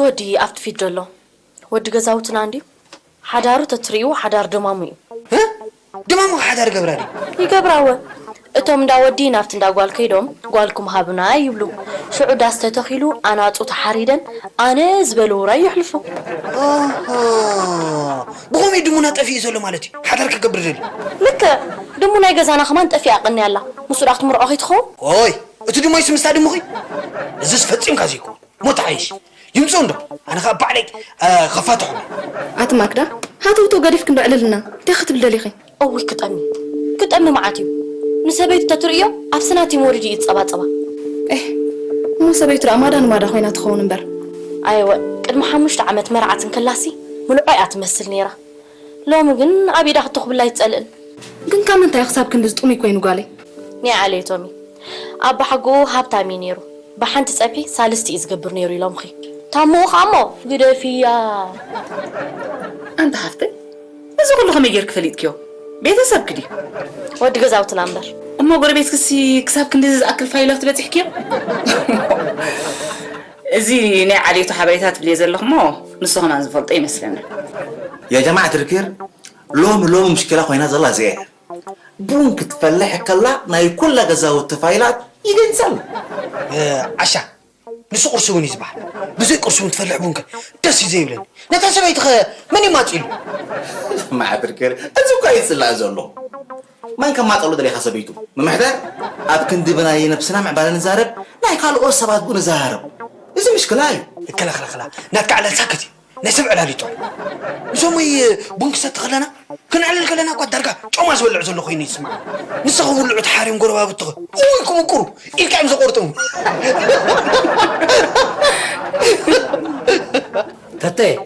ودي أفت في جلو ودي جزاوتنا عندي حدارو تتريو حدار دمامي ها دمامو حدار قبراني يقبراوه اتوم دا ودي نافت دا قوال كيدوم قوالكم هابنا يبلو شعو داسته تخيلو أنا أتو تحريدا أنا زبلو راي يحلفو بقوم يدمونا تأفي يزولو مالتي حدارك قبراني لك دمونا يقزانا خمان تأفي أقني الله مسؤول أخت مرأخي تخو اوي اتو دمو يسم استاد مخي زيس فتيم كازيكو مو تعيش يمسون ده أنا خاب عليك خفاتهم عتماك ده هاتو تو قريف كندو عللنا تاخد بالدليخي أوي كتأمي معاتيو نسبيت تتريو أفسناتي موردي يتصبا مو سبيت رأمادان ما دخوينا تخون نبر أيوة قد محمش تعمت مرعات كلاسي ملعقة تمثل نيرة لو مجن أبي داخل تخبل لا يتسألن جن كم أنت يخسب كندز تقومي كوينو قالي ني علي تومي أبا حقو هابتا مينيرو بحنت تسأبي سالستي إزقبر نيرو يلومخي تامو خامو قد فيا أنت حفتي بس كله خم يجرك فليت كيو بيتسب كدي ودي جزاوت الأمبر أما قرب بيتكسي كسب كندز أكل فايلات بتحكي زي نع عليه تحبيتات بليزر لخمو نصهنا نزفلت أي مثلاً يا جماعة الكير لوم مشكلة خوينا زلا زي بونك تفلح كلا ناي كل جزاوت تفايلات يجنسل عشا نسو قرصوني صباح بزي قرصون تفلح بونك دسي زي بلن نتاسب يتخ مني ما تقيلو مع الكير أزو كويس اللي أزولو ما يمكن ما تقولوا دلي حسبيتو ممحدر أبكن دبنا ينبسنا مع بالنا نزارب ناي قالوا أصابات بو نزارب إذا مشكلة هاي كلا ناتك على ساكتي نسمع على ليتو نسومي بونك ستخلنا كن على الكلنا قد درجة شو ما زول عزل خويني يسمع نسخو ولعت حارم قربا بتغ ويكم قرب إلك أمس قرتهم تتي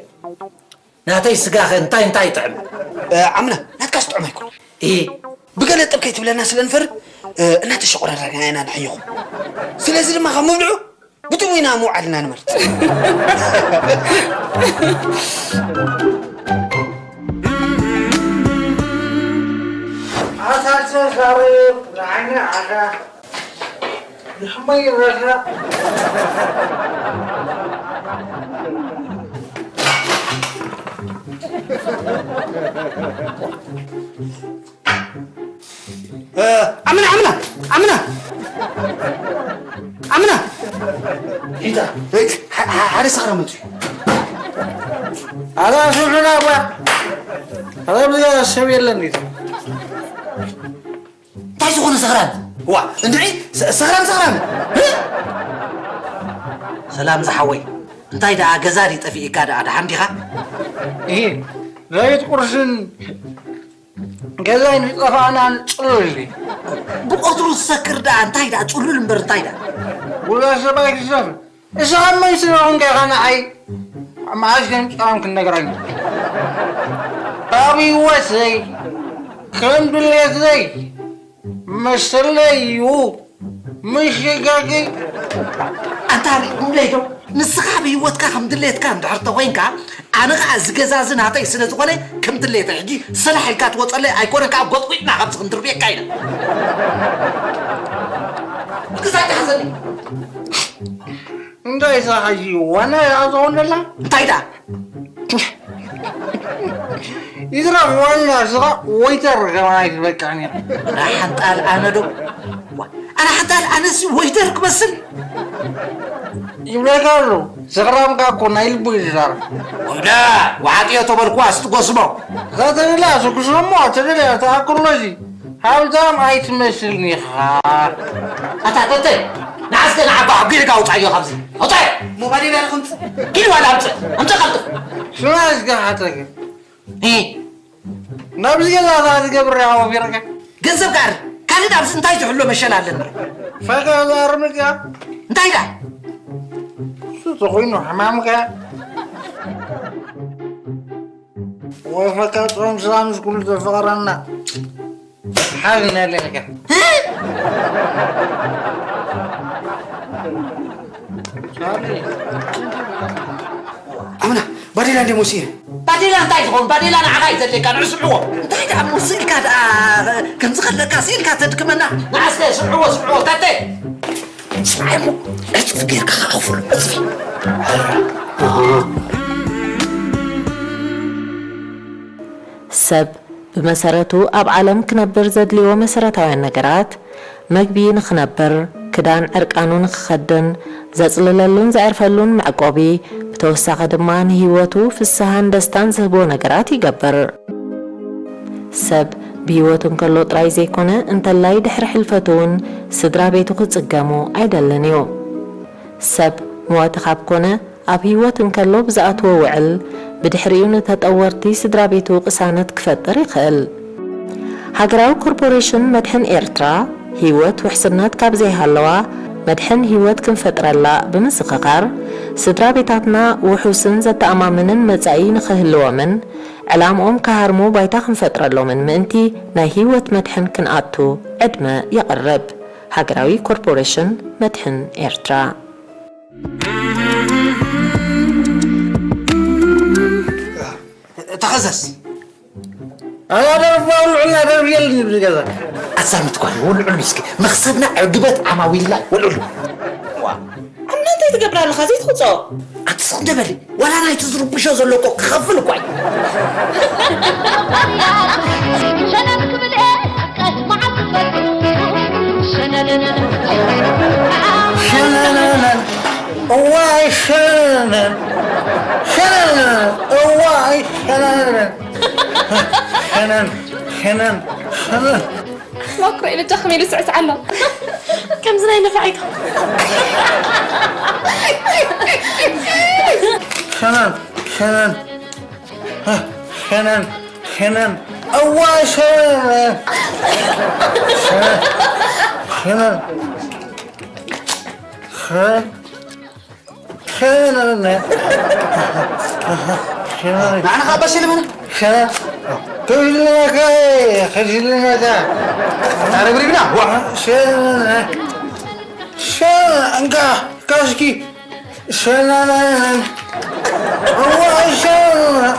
ناتي سقاخ انتاي طعم عمنا ناتكاس طعم يكون إيه بقال تبكيت بلا ناس لنفر أنا تشقر أنا نحيهم سلازل ما خمولعو بتوينا مو علينا نمرت عسى شريف العين عسى نحمي الرسل إيه هذا سخرمتي هذا شغلنا أبويا هذا بدي أسوي لني تعيش خون سغران وا ندعي سغران سلام زحوي انتاي دا غزاري طفي كاد عاد حمديها إيه زايد قرصن جزاين طفانا نصلي بقطر السكر دا انتاي دا صلول مبر انتاي دا ولا سبايك سفر إذا ما يسمعون كأنا عي ما عشان كلام كنا قرينا أبي وسي كلام بالله زي مسليو مش جاكي أنت مليدو نسخة بيوتك كم دليت كان دعرت وينك أنا قاعد زجاجين هاتي سنة ولا كم دليت عجي صلاح الكات وصل أيقونك عب قط ويتنا عب سكندر بيك كاينة كذا تحزني انت يا حاجي وانا يا اظن لا تايدا يضرب وانا صغا ويتر كمان يتبكعني راح قال أنا دو أنا حتى أنا ويترك بس يبلغالو سغرام كاكو نايل بيزار ولا وعادية تبركوا استقسموا هذا لا سكسمو تدري تاكل لجي حاول دام هاي تمثلني أتعطيتي نعسك نعبا حقيرك أو تعيو خمسة أطيع موبايلي لا خمسة كيلو ولا خمسة أنت خمسة شو عايز حتى إيه نبز كذا هذا قبر يا وفيرك جنسب كار كان يدرس انتاي تحلو مشلا لنا فجأة ضارمك انتاي دا شو تخوينه حمامك وفكرت أم سلام كل فقرنا حالنا لك أمنا بديلا دي موسيه بديلا انتاي تقول بديلا أنا عايز اللي كان عسلوه انتاي دا موسيل كاد كم زغل كاسيل كاد تدكمنا نعسك سمعوه تاتي اسمعي لا تفكيرك خافوا اسفي ሰብ ብመሰረቱ ኣብ ዓለም ክነብር ዘድልዮ መሰረታውያን ነገራት መግቢ ንኽነብር ክዳን ዕርቃኑ ንኽኸድን ዘጽልለሉን ዘዕርፈሉን መዕቆቢ ብተወሳኺ ድማ ንህይወቱ ፍስሓን ደስታን ዝህቦ ነገራት ይገብር ሰብ ብህይወቱ እንከሎ ጥራይ ዘይኮነ እንተላይ ድሕሪ ሕልፈቱ እውን ስድራ ቤቱ ክጽገሙ ኣይደልን እዩ ሰብ ሞት ካብ ኮነ ኣብ ህይወት እንከሎ ብዝኣትዎ ውዕል بدحريو نتطورت سدرا بيتو قسانت كفتر يخل هاجراو كوربوريشن مدحن إيرترا هيوت وحسنات كابزي هالوا مدحن هيوت كنفتر الله بمسققار سدرا بيتاتنا وحسن زت أمامنن مزعين خهلوا من علام كهرمو بايتا كنفتر الله من منتي نا هيوت مدحن كنقاتو أدما يقرب هاجراوي كوربوريشن مدحن إيرترا تخزس أنا أعرف أقول أنا أعرف يلي بكذا أسامي تقول ولعل مسكين مخصبنا عقبت عماويل لا ولعل أمنا أنت تقبل على الخزيت خصو أتصدق بالي ولا أنا يتزرب بشو زلوكو خفل كوي شنك بالإيه أسمعك شنن واي شنن شنن واي شنن شنن شنن شنن ما أقرأ إلى التخمين لسعة عنا كم زناي نفعيتها شنن شنن شنن شنن واي شنن شنن شنن شنن شنن شنن أنا خابش اللي منه شنن كلنا كاي خجلنا كا أنا بريبنا شنن شنن أنكا كاشكي شنن أول شنن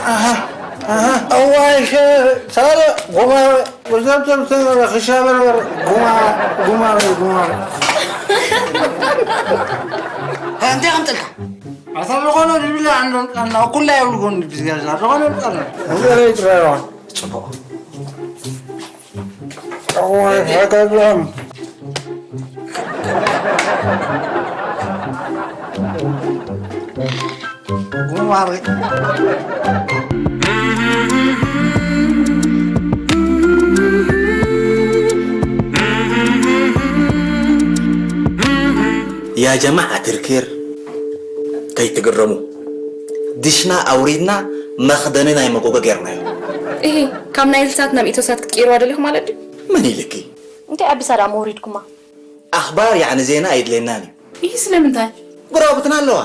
أول شنن صار قمر وزبط بسنة خشابة قمر أنت يا غمتلك أصلا لقونا بالله عندهم أنا كلها يقولون بزيادة لقونا بالله ولا يتراجعون أول هكذا قمر يا جماعة الخير كي تقرموا دشنا أوريدنا مخدننا يمكوكا غيرنا إيه كم نايل ساتنا ميتوسات كتير وادلهم مالدي من يلكي انت أبي سارة موريدكما أخبار يعني زينا أيد لناني إيه سلام انتاي برابطنا اللوا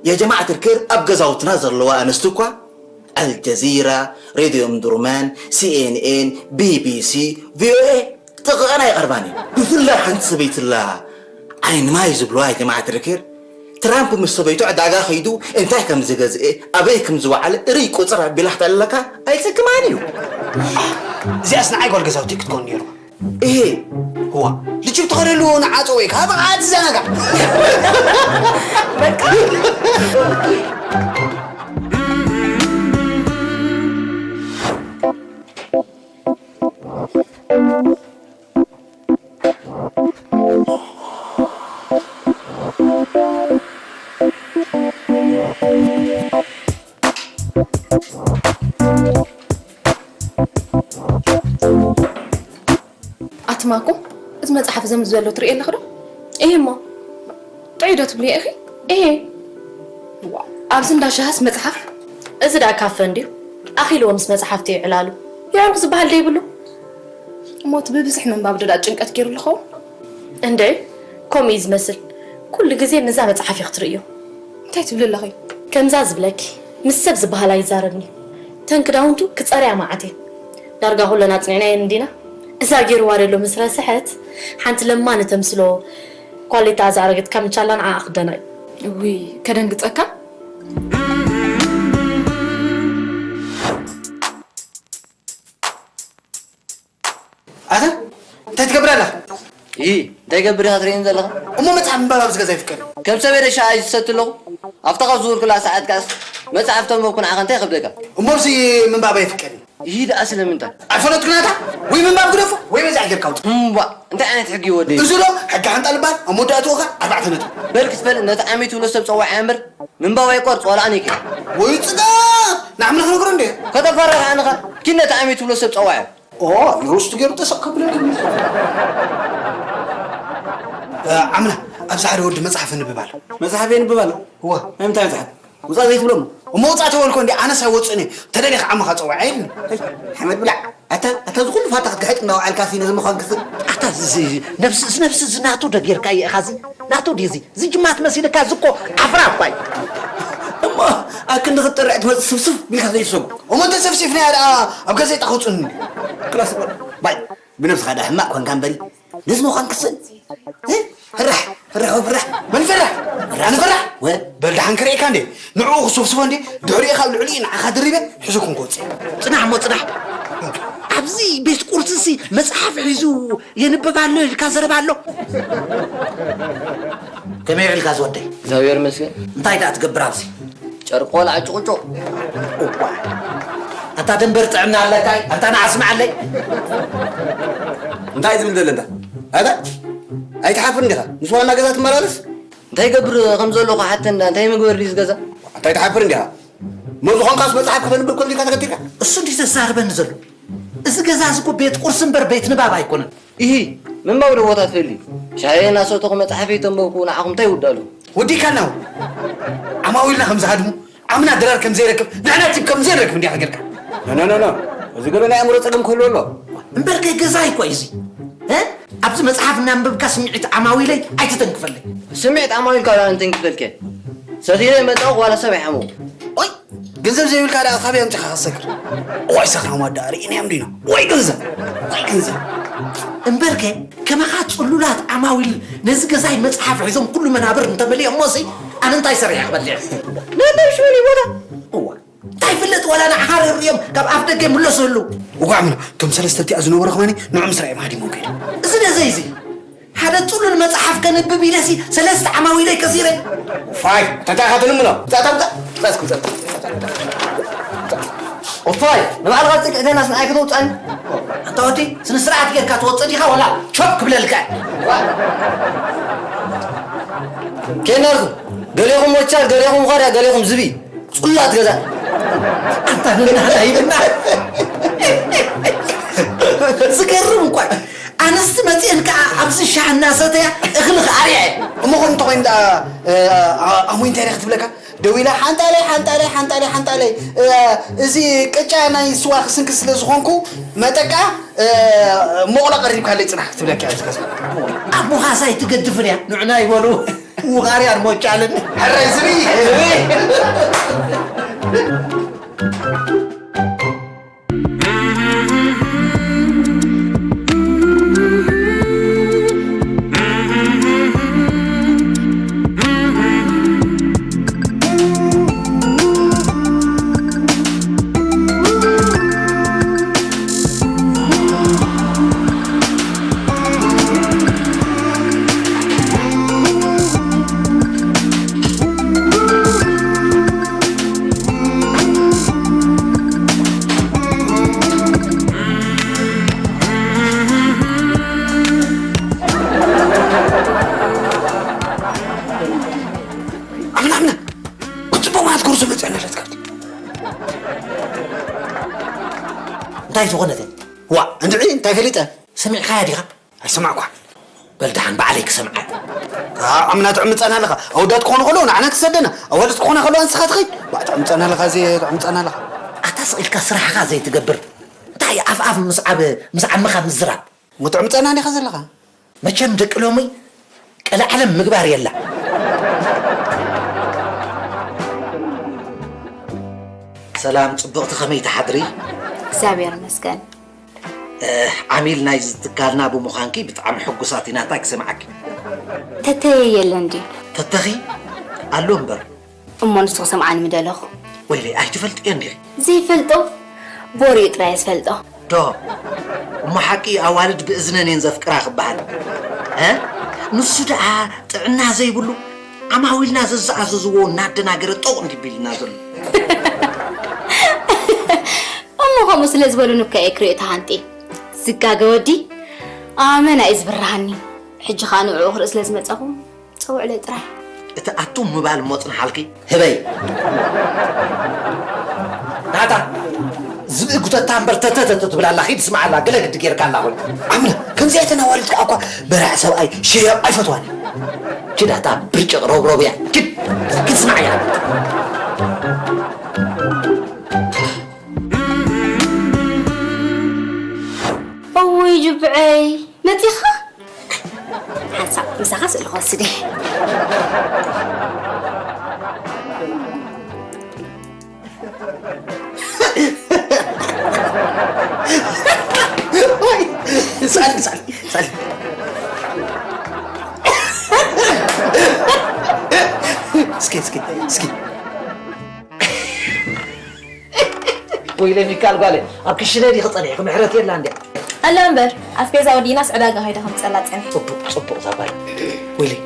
يا جماعة الخير أبقى زاوتنا زر لوا أنستوكوا الجزيرة راديو أمدرمان CNN BBC VOA تغانا يا قرباني بث الله حنت سبيت الله عين ما يزبلوا يا جماعة الخير ترامب مستبيتو عداغا خيدو انتي كم زغزئ ابي كم زوعل ريق قصر بلاحت لك اي سكمانيو زي اصنع يقول غزاوتك تكون نيرو ايه هو لجيب تقرلو نعاصويك هذا عاد زنقه أتماكو إذا ما تحف زمز ولا تري إلا خدو إيه ما تعيدوا تبلي أخي إيه أبسن دا شهس متحف إذا دا كافنديو أخي لو مس مصحفتي علالو يعني صباح اللي يبلو موت ببسح من باب ددا ጭንቀት كيرو لخو اندي كوميز مثل كل غزي نزا مصحف يختريو انتي تبل لخي كمزاز بلاكي مسب زبها لا يزاربني تنكداونتو كصريا معتي دارغا هولنا صنينا يندينا إذا غير وارلو مسرا سحت حنت لما نتمسلو كواليتا زارغت كم تشالان عقدنا وي كدنقصكا هذا تتكبر له إيه تكبر هاترين زلها أمو متعب بابا بس كذا يفكر كم سبيل شاي ستلو أفتقد زور كل ساعات كاس ما تعرفتم ممكن عن تاخذ لك أمو بس من بابا يفكر إيه ده أصلا من ده عفوا تكناتا وي من باب قرفه وي من زعجر كوت أنت أنا تحكي ودي إزلو حق عن طلبان أمو داتوها 4 نت بالك سبل إن تعمي تقول سب صوّع عامر من بابا يقرص ولا أنيك وي تصدق نعم نحن نقول عنده كذا فرق عنك كنا تعمي تقول سب صوّع يروش تجرب تسقب لنا عمنا أبزح رود مصحف النببال مصحف النببال هو امتى مصحف وصل زيت بلوم وموضعته هو الكون دي أنا سويتني تدري عم خاطر عين حمد بلع أتا زغل فاتك قحت إنه على الكافي نزم خان كسر أتا زي نفس زناتو دقير كاي خازي ناتو ديزي زي جماعة مسيرة كازكو عفرا باي أما أكن نخطر عد سفسف بالكافي يسوق وما تسفسفني على أبغى زي تاخذني خلاص باي بنفس هذا حماق كان كامبري لازم خان كسر فرح من فرح أنا فرح بلد حنكري كان دي نعوق سوسفون دي دوري خال العلين خادريبه حسكم قوت صنع أبزي بيت قرطسي مصحف عزو ينبب على الكازر بالو كم يعمل كاز ودي زاوير مسكين انتي دا تقبر عبسي شرقول عجوجو انت دنبر طعمنا على تاي انت انا اسمع علي انتي تبل دلندا هذا اي تحافر ندها نسوانا غزات مرالس انتي قبر خمزولو حتى انتي مغور ريس غزا انتي تحافر ندها موضوعن قاس مصحف كتنبر كل دي كاتكتيكا السو دي تسارب نزل اس غزازكو بيت قرصن بر بيت نباب ايكون ايه من باور وتا فيلي شاينا صوتكم مصحفي تنبوكو نعكم تاي ودالو ودي كانوا عماويلنا خمسة هادمو عمنا درار كم زي ركب نحنا تيب كم زي ركب دي حقرك لا اذا قالوا لنا امر صدم كله له امبرك غزاي كويسي ها ابز مصحفنا نبب سمعت عماويلي اي تتنكفلي سمعت عماويل كلا انت تنكفلك سديره متاو ولا سبع حمو اوي ገንዘብ ዘይብል ካዳ ካበ ያምጭ ካሰክር ወይ ሰኻማ ዳሪ እኔ አምዲና ወይ ገንዘብ امبرك كما خات صلولات عماويل نزغزاي مصحف عزم كل منابر انت ملي اموسي انا انتي سريع بلع لا شوني ولا هو تايفلت ولا انا حار اليوم كاب افدك ملسلو وقعمنا كم سلستي ازنو برخماني نعم سريع مهدي ممكن زي هذا طول المصحف كان ببيلاسي 3 عماويل كثيره فاي تتاخذ منه تتبدا بس كنت وفاي ما على غلطك اذا ناس معاك توصل انت ودي سن سرعه كيف كتوصديها ولا شوك بلالك كينرو قاليهم وتشار قاليهم غاريا قاليهم زبي صلات غزا انت من هذا يبنا سكرم كوي انا استمتي انك ابز الشح الناس تاع اخلق عريع اما كنت وين دا امين تاريخ تبلك دويلا حنت علي ازي قچا ناي سواخ سنكس لزخونكو متقا مغلا قريب كالي صنح تبلك يا ابو حساي تقدفنيا نعنا يقولوا وغاري ارموچالن حرزبي እንታይ ዝኾነት ዋ እንድዒ እንታይ ፈሊጠ ሰሚዕካያ ዲኻ ኣይሰማዕኳ በልድሓን ባዕለይ ክሰምዓ ኣምና ትዕምፀና ኣለኻ ኣውዳት ክኾኑ ከለዉ ንዓና ክሰደና ኣዋልድ ክኾና ከለዋ ንስኻ ትኸይድ ትዕምፀና ኣለኻ ትዕምፀና ኣለኻ ኣታ ስኢልካ ስራሕኻ ዘይትገብር እንታይ ኣፍኣፍ ምስ ዓምኻ ምዝራብ ሙትዕምፀና ዲኻ ዘለኻ መቸም ደቂ ሎሚ ቀላዕለም ምግባር የላ ሰላም ጽቡቕቲ ኸመይ ተሓድሪ እግዚአብሔር ይመስገን ዓሚል ናይ ዝትካልና ብምዃንኪ ብጣዕሚ ሕጉሳት ኢና እንታይ ክሰምዓኪ ተተየ የለ እንዲ ተተኺ ኣሎ እምበር እሞ ንሱ ክሰምዓኒ ምደለኹ ወይለይ ኣይትፈልጥዮ እንዲኺ ዘይፈልጦ ቦሪኡ ጥራይ ዝፈልጦ ዶ እሞ ሓቂ ኣዋልድ ብእዝነን እየን ዘፍቅራ ክበሃል ንሱ ደኣ ጥዕና ዘይብሉ ዓማዊልና ዘዘኣዘዝዎ እናደናገረ ጠቕ እንዲቢልና ዘሎ እሞ ከምኡ ስለ ዝበሉን እኮ እየ ክሪኦ ተሃንጤ ዝጋገ ወዲ ኣመና እዩ ዝብርሃኒ ሕጂ ከዓ ንዕኡ ክርኢ ስለ ዝመፀኹ ፀውዕለይ ጥራይ እቲ ኣቱ ምባል ሞፅን ሓልኪ ህበይ ናታ ዝብኢ ጉተታ እምበር ተተተተ ትብል ኣላ ኺድ ስማዕ ኣላ ገለ ግዲ ጌርካ ኣላ ኮይኑ ኣምና ከምዚኣተን ኣዋልድ ከዓ እኳ በራዕ ሰብኣይ ሽያብ ኣይፈትዋን ኪዳታ ብርጭቕ ሮብሮብ እያ ኪድ ስማዕ እያ أوي جبعي متيخة حسب مساخة الخاص دي اسأل اسكت ويلي ميكال قالي أبكشنا دي خطني محرت يلا عندي ألا أمبر أفكيزا ودينا سعداقة هيدا هم تسألات عني صبق زباي ويلي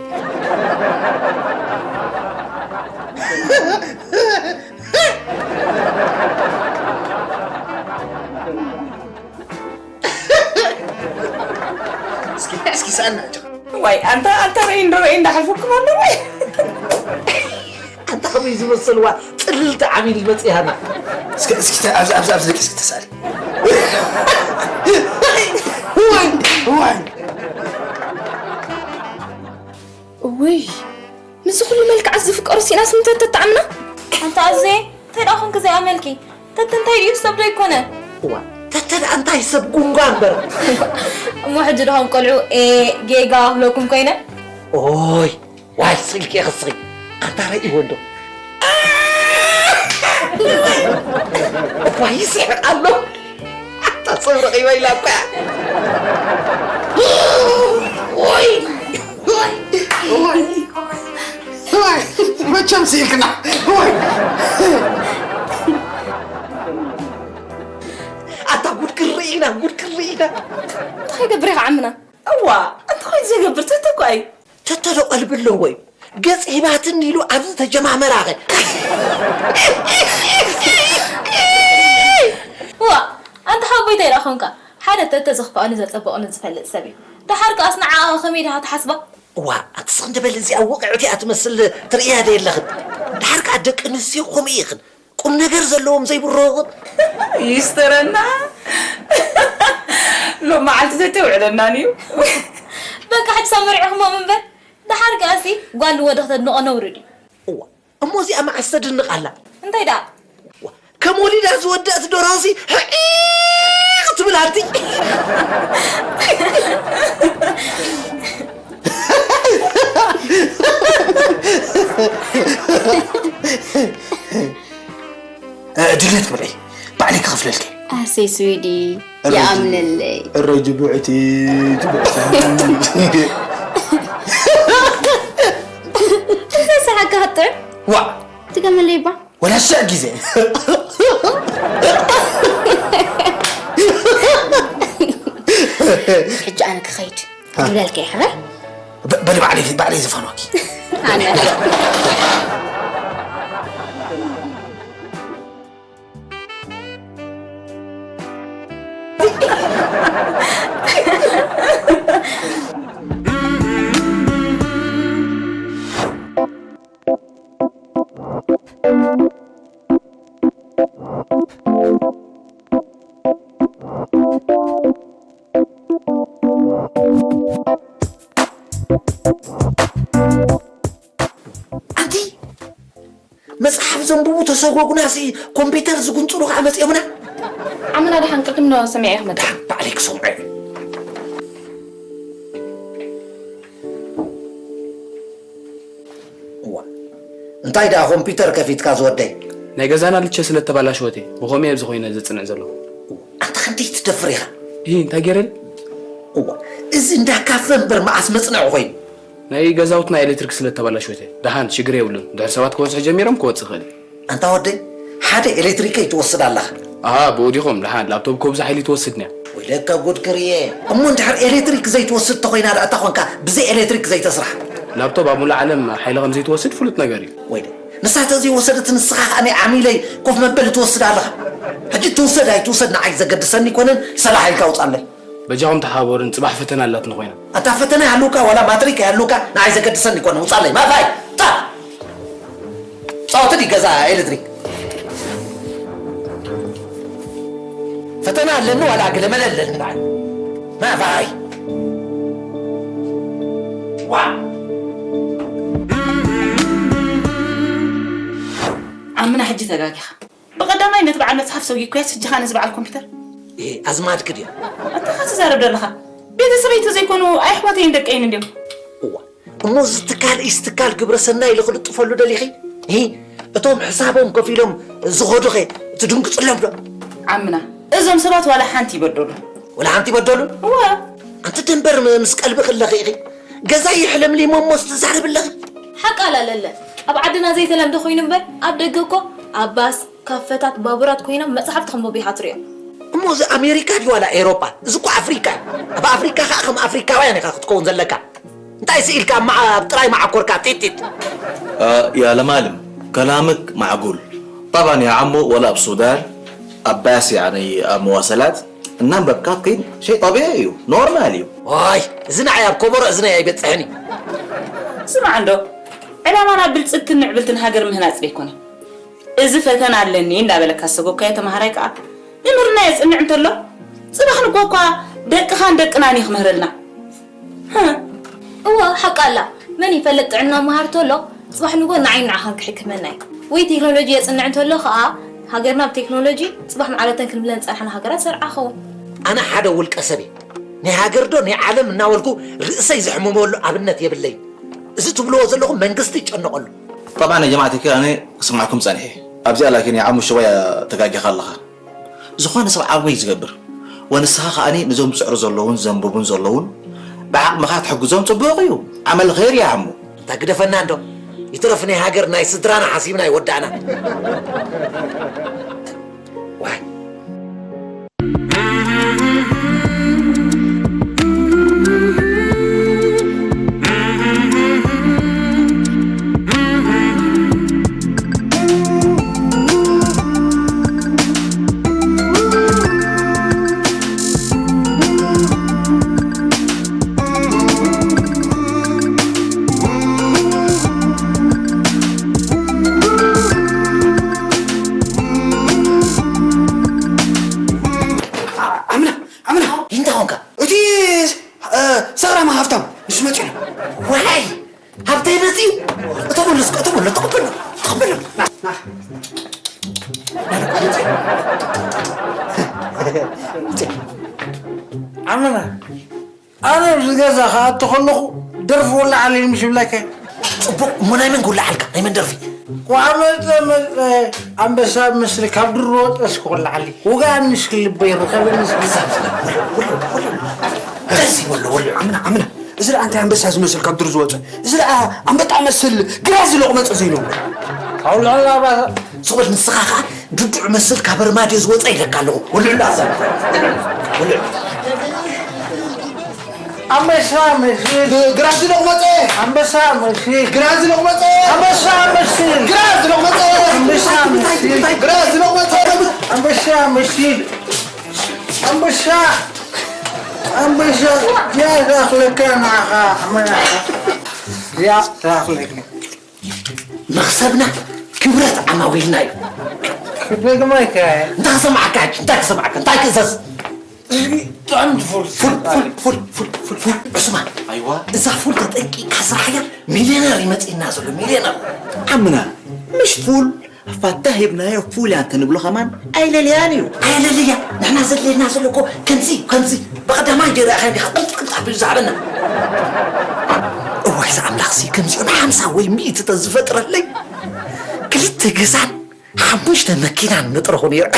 اسكي سألنا واي أنت رين ده حلفكم ولا واي أنت خبيز مسلوا طلت عميل المسي هنا اسكي أبز لك اسكي تسأل وي مز كل ملك عزف قرصي ناس انت تتعمنا انت عزي تراخن كزي عملكي تنتي يسب ده يكون تتد أنت يسب قنقان بر مو حد لهم قلعوا جيجا لكم كينه اوي واي صيلك يا خصي أنت رأي وندو كويس الله تصور غيبي لك وي ما كم سيكنا وي أنت قول كرينا خي قبريها عمنا أوا أنت خوي زي قبرت تتقوي تتلو قلب اللوي قص هباتن يلو عبد تجمع مراغي وا أنت حبيت يا أخونك حدا تتزخ أنا زتبقى أنا زفلت سبي تحرك أصنع خميرها تحسبه وا أتصنت بالزي أو وقعتي أتمثل ترقي هذا اللغد تحرك عدك نسي خميخن قم نجر زلهم زي بالروغد يسترنا لو ما عاد توعدنا نيو بقى حد سامرعهم من بل تحرك أسي قال له دخلت نقنا وردي وا أمو زي أما عسد النقلة أنت يدا كمولي ناس ودأت دراسي تبل هاتي دليت مرعي بعليك خفللك أسي سويدي يا أمن اللي الرجل بعتي بس حق هطر وا تكمل لي با ولا الشاقي زين حج أنا كخيت ولا لك يا حبا بلي بعلي زفانوكي أنا زنبو تسوق ناسي كمبيوتر زقون صروخ عمس يومنا عمنا ده حنقلكم نو سمعي أحمد عليك سمعي انتي دا كمبيوتر كفيت كاز ودي نجازانا لتشسل التبلاشوتي وهم يبز خوينا زتصنع زلو انت خديت تدفريها ايه انت جيرل إذن ده كافن برمعس مصنع وين ناي جازاوتنا إلكتريك سل التبلاشوتي دهان شجري ولن ده سوات كوس جميرم كوس خالي انت ودي حدا إلكتريك يتوصل الله بوديهم دهان لابتوب كوبز حيل يتوصلنا ولك قد كريه أمو انت حر إلكتريك زي توصل تقوينا رأتا خوانكا بزي إلكتريك زي تسرح لابتوب أبو العالم حيل غمزي توصل فلت نجاري وين نسات زي وصلت نسخة أنا عميلي كوف مبل توصل الله هجي توصل هاي توصل نعيز قدسني كونن صلاح الكوت عليه بجاهم تحاورن صباح فتنا لا تنخوينا أنت فتنا هلوكا ولا ماتريكا هلوكا نعيز قدسني كونن وصلي ما فاي طا صوتي جزا إلكتريك فتنا لأنه ولا عقل ملل ما فاي عمنا حجي تلاقيها بقدام ما ينتبع المصحف سوي كويس جهان نزبع على الكمبيوتر إيه أزمات كده أنت خاص زارب دلها بيت سبيتو زي كونوا أي حواتي عندك أين اليوم موز استكال قبر سنة اللي خلط طفلوا دليخي إيه بتوم حسابهم كفيلهم زغودو خي تدونك تصلهم عمنا إذا مسبات ولا حنتي بدلوا ولا حنتي بدلوا هو أنت تنبر مسك قلبك اللغي جزاي يحلم لي موز تزعل باللغي حق لا أبعدنا زي تلام دخوين بر أبدقكو عباس كافتات بابورات كوينة مصحفتهم ببيحاطريا موز أمريكا دي ولا أوروبا زكو أفريقيا أبا أفريقيا خاخم أفريقيا وين تكون زلكا أنت يسئلك مع بتراي مع كوركا تيتيت يا لمالم كلامك معقول طبعا يا عمو ولا بسودان أباس يعني مواصلات النام بكاكين شيء طبيعي نورمالي واي زنا يا بكبر زنا يا بيتعني سمع عنده أنا ما نقبل سكن نقبل هاجر مهنات بيكوني إذا فتنا علني إن قبلك هسقو كيت ما هريك نمر ناس إن عمت له صباح نقوقا دق خان دق ناني خمهرلنا ها هو حق الله من يفلت عنا مهارته له صباح نقول نعين نعهك حكمنا وي تكنولوجيا صنعته له خا هاجرنا بتكنولوجي صباح معلتن كل بلان صالحنا هاجرات سرعة خو أنا حدا ولك أسبي ني هاجر دون ني عالم ناولكو رئيسي زحمو مولو أبنت يبلي إذا تبلو زلهم منقصتي تشنقل طبعا يا جماعة كده أنا أسمعكم صحيح أبزي لكن يا عمو شوية تقاقي خلها زخوان سبع عوي زقبر ونسخة أني نزوم سعر زلون زنبوبون زلون بعد ما خات حق زوم تبغيو عمل غير يا عمو تقدر فناندو يترفني هاجر ناي صدرانا حسيبنا يودعنا واي أنا مش جازا خاطر خلقه درف ولا علي مش بلاك منا من قول لحالك أي من درفي وعملت عم بساب مسلك عبد الروت أسكو ولا علي وقاعد مشكل بير خبر مشكل تزي ولا عمنا إذا أنت عم بس هذا مسلك عبد الروت إذا عم بتعمل جراز لقمة زينو قول الله بس صوت نسخة بدع مسلك عبر ما جزوت أي لك له ولا لا ولا عم بسامسي جراز لقمة عم بسامسي جراز لقمة عم بسامسي جراز لقمة عم بسامسي جراز لقمة عم بسامسي عم بسام يا داخلك أنا يا داخلك مخسبنا كبرت عماويلنا كبرت ما يكاي انت سمعك انت كزاز فل عثمان أيوة إذا فل تتأكي كسر حياة مليونير يمتى الناس ولا مليونير عمنا مش فل فتهبنا فولي أنت نبلو كمان أي لليانيو أي لليا نحن زلي الناس لكو كنسي بقدر ما يجري أخي قطع بالزعرنا وإذا عم لخسي كنسي أنا 5 وي 100 تزفتر لي كلت جزان حمشت الماكينة عن مطرح نير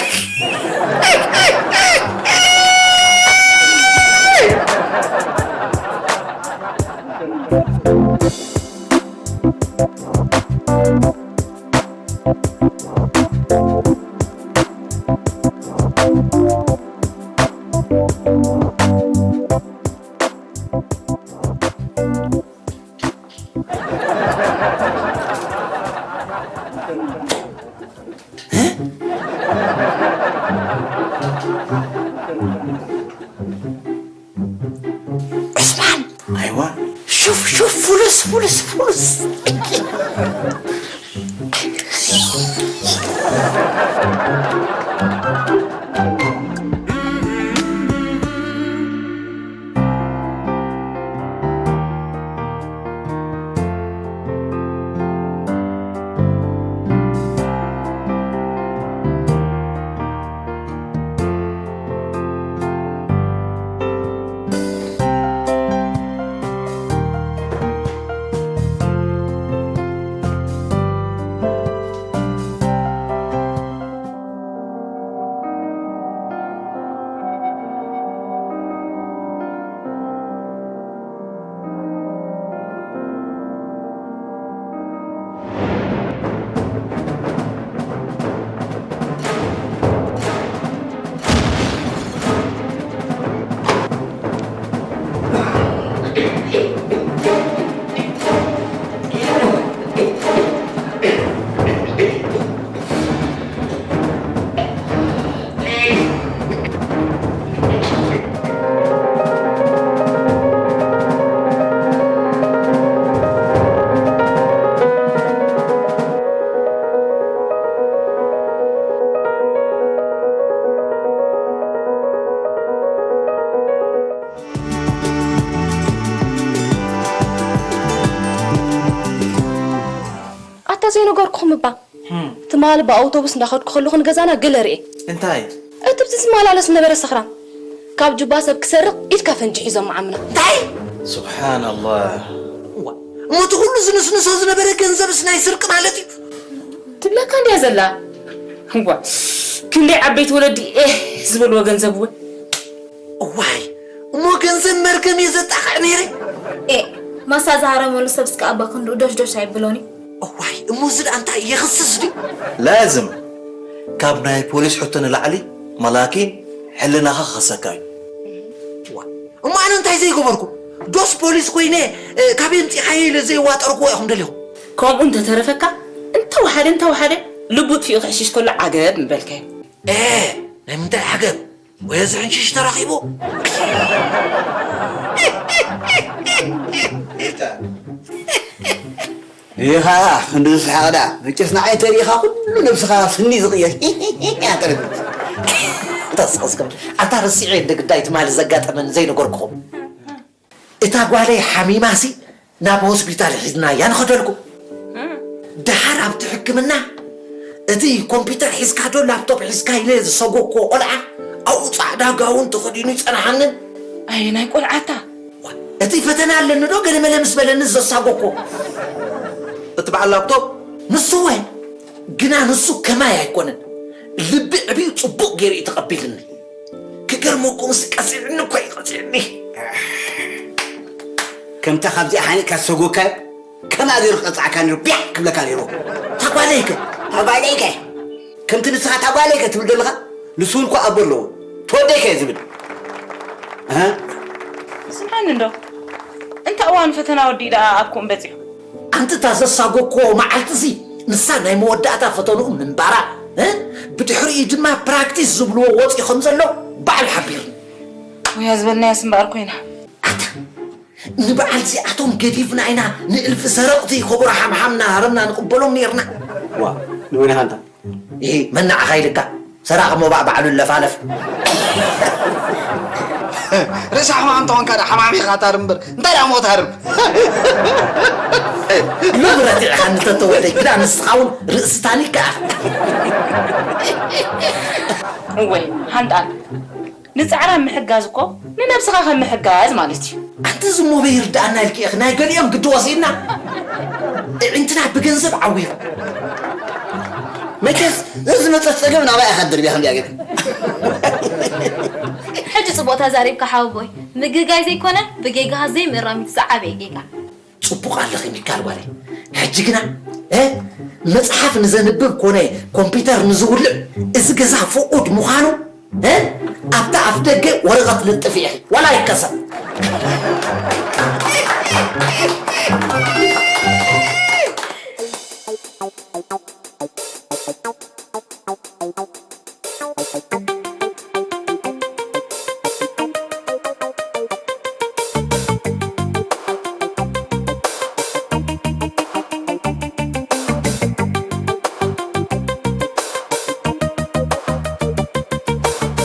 عثمان أيوة شوف فلوس زي نقولكم با تمال بأوتوبوس ناخد كلكم جزانا قلري انتاي انت بتسمع على سنبر الصخرة كاب جباسة بكسرق إيد كافن جيزة معمنا تاي سبحان الله ما تقول نس نبر كنزب سناي سرق مالتي تبلا كان يا زلا هو كندي عبيت ولدي زبل وجنزبوه واي مو كنزب مركم يزتح عميري ما سازهر مولو سبسك أبا كندو دوش عيبلوني واي موزد أنت يخصص دي لازم كابنا بوليس حطنا العلي ملاكين حلنا خسكاي وما أنا أنت زي كبركم دوس بوليس كوينه كابينتي حيل زي واتركوا يا خندليو كم أنت تعرفك أنت وحده لبوت في غشيش كل عجب من بالك نمت عجب ويزعن شيش تراقبه إيها ندرس هذا نجسنا عين تاريخها كل نفسها فني صغير يا ترى تصقصكم أنت رسيعين دق دايت مال زقات من زين قرقهم إتاقوا علي حميماسي ناب هوسبيتال حزنا يناخذ لكم دحر عم تحكمنا إتي كمبيوتر حسكادو لابتوب حسكاي ليز سوقو قلعة أو صعدا قاون تخديني صنعنا أي ناي قلعتا إتي فتنا لنا دو قال ملمس بلنز سوقو تبع اللابتوب نصو وين قنا نصو كما يكون اللي أبي صبوق غير يتقبلني كقرموكم سكاسيني كوي قاسيني كم تخبزي حالك كسوقك كما دير قطع كان يربيع كم لك عليه تقاليك كم تنسخ تقاليك تبدلها لسونكو أبلو توديك يا زبد ها سبحان الله أنت أوان فتنا ودي دا أكون بزيو أنت تاسساقوكو معلتسي نسانا يمودعتا فتنو من بارا بتحري جما براكتيس زبلو ووطي خمزلو بعل حبير ويا زبلنا يا سنباركوينا نبعل زي أتوم كيفنا عينا نقلف سرقتي خبر حمحمنا هرمنا نقبلهم نيرنا نوين هانتا إيه منع خيرك سرق مو بعلو اللفالف رسا حمام طوان كذا حمامي خاطر مبر انت لا موت هرب مبرتي عن تتوتي كده نسخاون رأس تاني كاف وي هندان نزعرها محجازكو لنفسها خم محجاز مالتي أنت زمو بيردانا لك يا أخي قال يوم قد وصينا انتنا بجنزب عوير مكس لازم تستقبلنا بقى خدر بيها ملياقك حج صبوتها زاريبك حاوبوي مجيجاي زي كونه بجيجها زي مرامي تسعة بجيجا صبوك على خي ميكال والي حجكنا ايه مصحف نزنبب كونه كمبيوتر نزول إذا جزا فوقود مخانو ايه أبدا أفتك ورقة للتفيحي ولا يكسر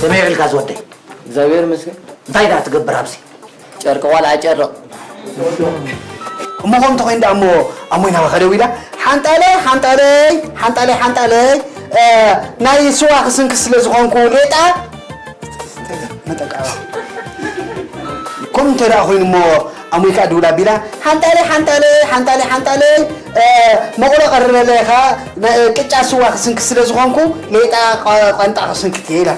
سميع الغاز ودي زبير مسكين انتي دا تقبر أبسي شارك ولا شارك أمو هم تقين دا أمو ينام خدوي دا حانت علي ناي سوا خسن كسل زخون كوليتا كم ترى أخوين مو أمو يكادولا بيلا حانت علي مقولة قرر لها كتشا سوا خسن كسل زخون كو ليتا قانت خسن كتيلا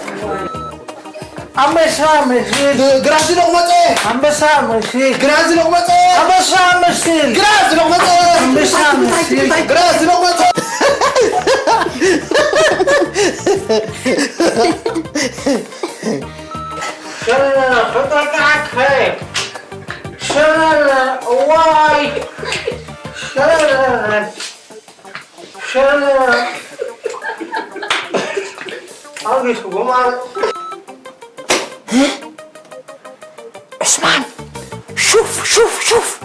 أمبسا مسيل جرازي لقمتي أمبسا مسيل جرازي لقمتي أمبسا مسيل جرازي لقمتي أمبسا مسيل جرازي لقمتي شلنا خطك عكفي شلنا واي شلنا أوكي سبحان عثمان شوف